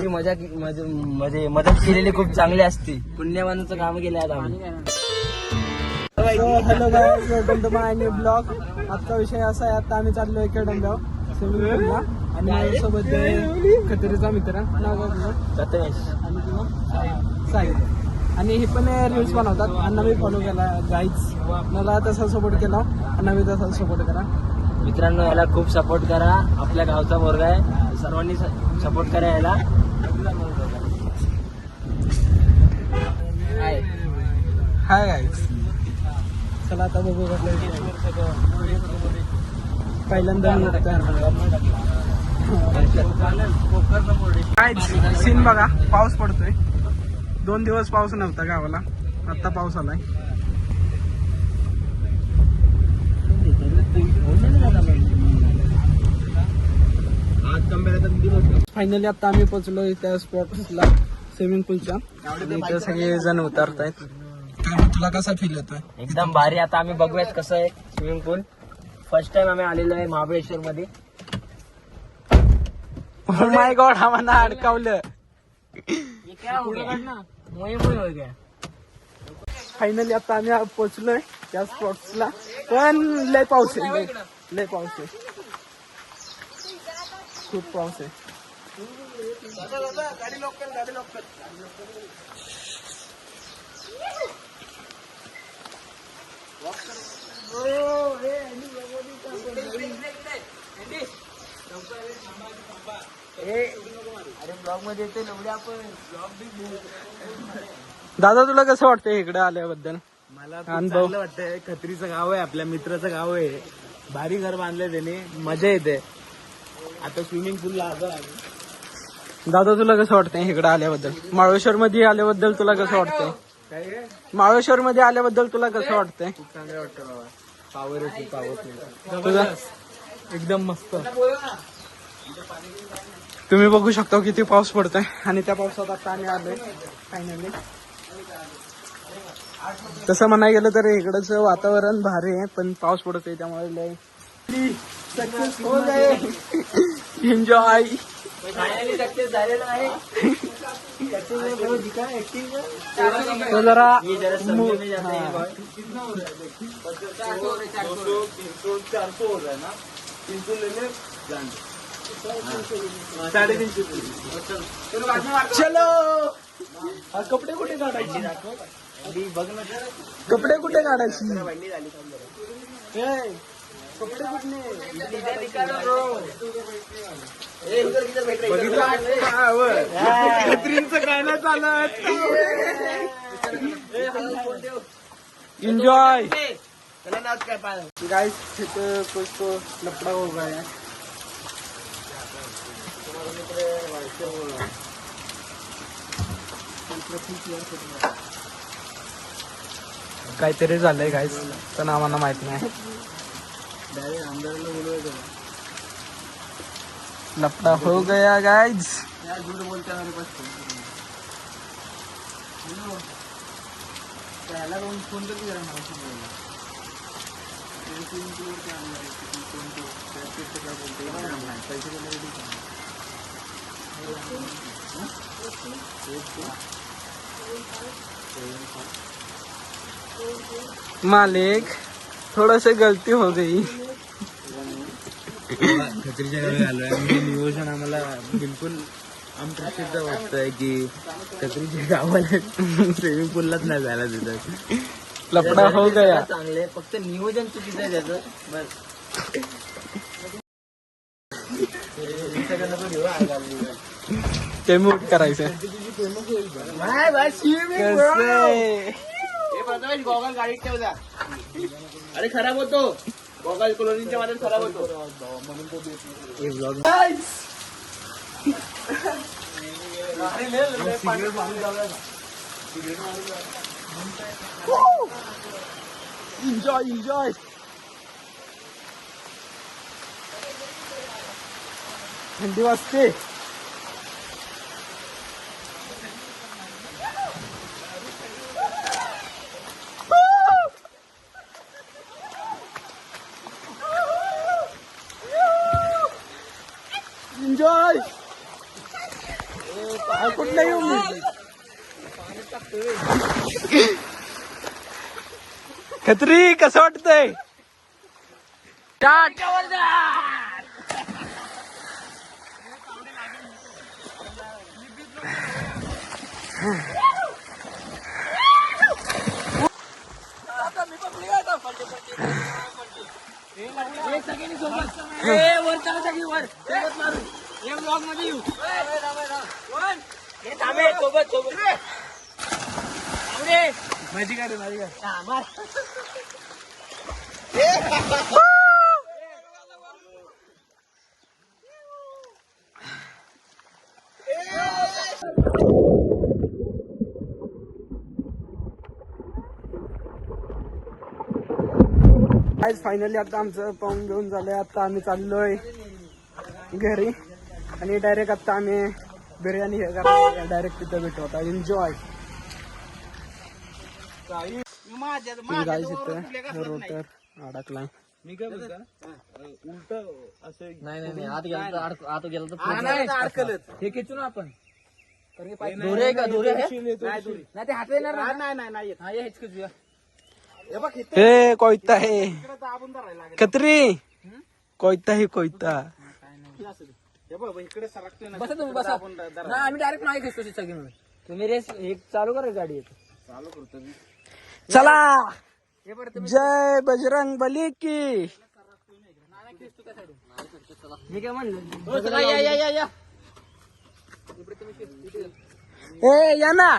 आपली म्हणजे मदत केलेली खूप चांगली असते. पुण्यवानाचं काम केलं आज आम्ही. Hello guys, welcome to my new blog. आजचा विषय असा आहे, आता आम्ही चाललो एका डोंगरावर स्विमिंग पूलला आणि माझ्यासोबत खतरीचा मित्र नाव साई आणि हे पण रील्स बनवतात. अण्णा मी फॉलो केला गाईज, मला तसा सपोर्ट केला, अण्णा मी तसा सपोर्ट करा. मित्रांनो, याला खूप सपोर्ट करा. आपल्या गावचा मुलगा आहे, सर्वांनी सपोर्ट करा याला. हाय गाईज, चला आता बघू पहिल्यांदा सीन बघा. पाऊस पडतोय, 2 दिवस पाऊस नव्हता गावाला, आता पाऊस आलाय. फायनली आता आम्ही पोहोचलो त्या स्पॉटला स्विमिंग पूलच्या. इथे सगळे जण उतरतायत. तुला कसा फील होतोय? एकदम भारी. आता आम्ही बघूयात कसं आहे स्विमिंग पूल. फर्स्ट टाइम आम्ही आलेलो आहे महाबळेश्वर मध्ये. माय गॉड, आम्हाला अडकावलं. फायनली आता आम्ही पोहोचलोय त्या स्पॉट्सला, पण लय पाऊस आहे, लय पाऊस आहे, खूप पाऊस आहे. दादा, तुला कसं वाटतंय इकडे आल्याबद्दल? मला चांगलं वाटतंय. खत्रीचं गाव आहे, आपल्या मित्राचं गाव आहे. भारी घर बांधलंय त्याने, मजा येते. आता स्विमिंग पूलला आलो आहे. दादा, तुला कसं वाटतंय इकडे आल्याबद्दल? माळेश्वर मध्ये आल्याबद्दल तुला कसं वाटतंय? माळेश्वर मध्ये आल्याबद्दल तुला कसं वाटतंय? खूप चांगलं वाटतं बाबा. पावर आहे, पावर. तुझा एकदम मस्त. तुम्ही बघू शकता किती पाऊस पडतोय आणि त्या पावसात आता आम्ही आलोय फायनली. तसं म्हणायला गेलं तर इकडचं वातावरण भारी आहे, पण पाऊस पडतोय त्यामुळे लय सक्सेस हो गए. एन्जॉय. सक्सेस झालेलं आहे. तो जरा चलो. कपडे कुठे काढायचे? कपडे कुठे काढायची? कपडे कुठले? खत्रींचं काय नाही चालत. Enjoy guys. कुछ तो लफड़ा हो गया है. काहीतरी झालंय गाईस, पण आम्हाला माहित नाही. लफड़ा हो गया गाइस. मालिक, थोड़ा सा गलती हो गई. खत्रीच्या गावी आलोय. म्हणजे नियोजन आम्हाला बिलकुल अनप्रसिद्ध वाटतंय की खत्रीच्या गावाला स्विमिंग पूललाच नाही जायला देतात. लफड़ा हो गया. चांगले, फक्त नियोजन चुकीचं आहे त्याचं. बस ते मूट करायचं. गॉगल गाडीत ठेवला. अरे खराब होतो गॉगल, क्लोरीनच्या मध्ये खराब होतो. Enjoy enjoy. थंडी वाजते. एन्जॉय. कुठलं येऊ मी खत्री कसं वाटतंय स्टार्ट माझी गाडी आज फायनली आता आमचं पाहून घेऊन झालंय. आता आम्ही चाललोय घरी आणि डायरेक्ट आता आम्ही बिर्याणी हे करणार. डायरेक्ट तिथं भेटू आता. Enjoy rotor अडकलाय. मी काय बोलतो उलट असं नाही आत गेलं तर अडकलच हे खेचू ना आपण दोरे आहे का दोरे आहे नाही ते हात येणार नाही हा हेच खेचूया हे कोयता हे खत्री कोयता हे कोयता. इकडे सरकतोय ना बसा तुम्ही बसा ना आम्ही डायरेक्ट नाही खेचतो सगळी म्हणून तुम्ही रेस एक चालू करा गाडी येतो चालू करतो मी. चला जय बजरंग बली की. मी काय म्हणलं या ए या ना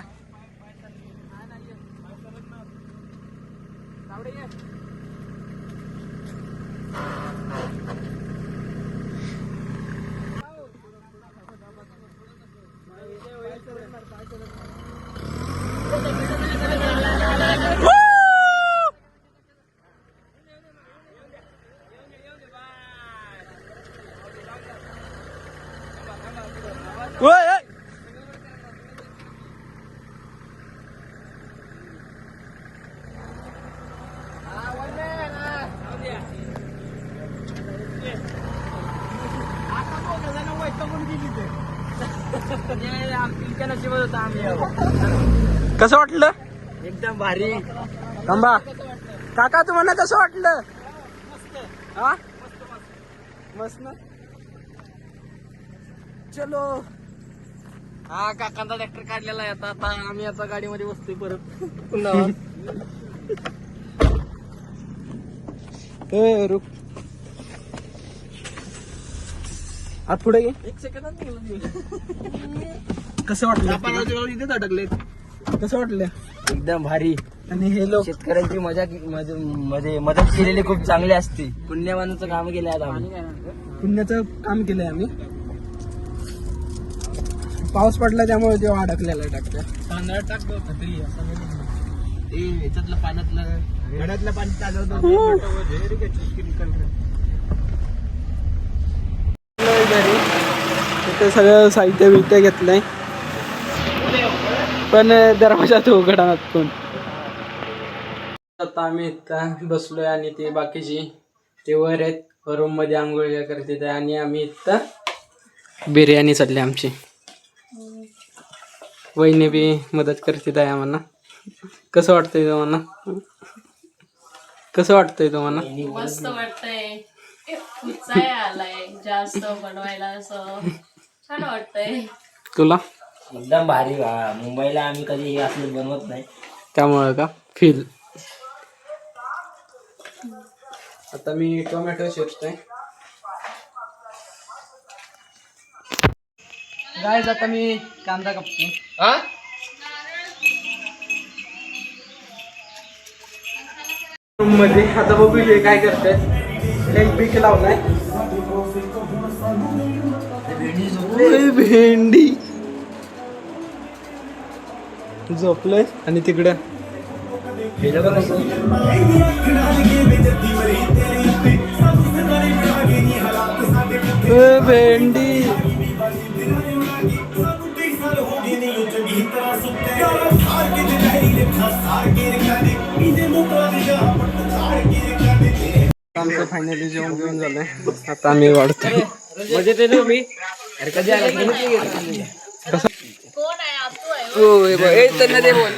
ओय, ओय. नशिबात होता आम्ही कसं वाटलं एकदम भारी थांबा काका तुम्हाला कसं वाटलं हा मस्त ना. चलो हा काकांचा ट्रॅक्टर काढलेला आहे आता आम्ही आता गाडीमध्ये बसतोय परत पुन्हा ए रुक आत पुढे घे. एक सेकंदात कसं वाटलं इथेच अडकले. कसं वाटलं एकदम भारी आणि हे लोक शेतकऱ्यांची म्हणजे मदत केलेली खूप चांगली असते. पुण्यवानाचं काम केलं आता आम्ही पुण्याचं काम केलंय आम्ही. पाऊस पडला त्यामुळे तेव्हा अडकलेला आहे टाकत्या. तांदळात टाकतो खत्री ह्याच्यातलं पाण्यातलं गड्यातलं पाणी चालवतो घरी तिथे सगळं साहित्य बिहित्य घेतलंय पण दरवाजात उघडणार कोण. आता आम्ही इथं बसलोय आणि ते बाकीची ते वर आहेत रूम मध्ये आंघोळ करते आणि आम्ही इथं बिर्याणी चालली आमची. वहिनी बी मदत करते आहे आम्हाला. कसं वाटतंय तुम्हाला कसं वाटतंय तुम्हाला मस्त वाटतंय उत्साह आलाय जास्त बनवायला असं छान वाटतंय. तुला एकदम भारी मुंबईला आम्ही कधी हे असलं बनवत नाही त्यामुळं का फील. आता मी टोमॅटो चिरतोय गाईज. आता मी कांदा कापतो. रूम मध्ये आता बघू हे काय करतायत. एक पीक लावलाय भेंडी झोपलंय आणि तिकडं भेंडी आमचं फायनली जेवण घेऊन झालंय. आता आम्ही वाढतोय. म्हणजे ते मी अरे कधी आला हो हे बघ, हे त्यांना ते बोल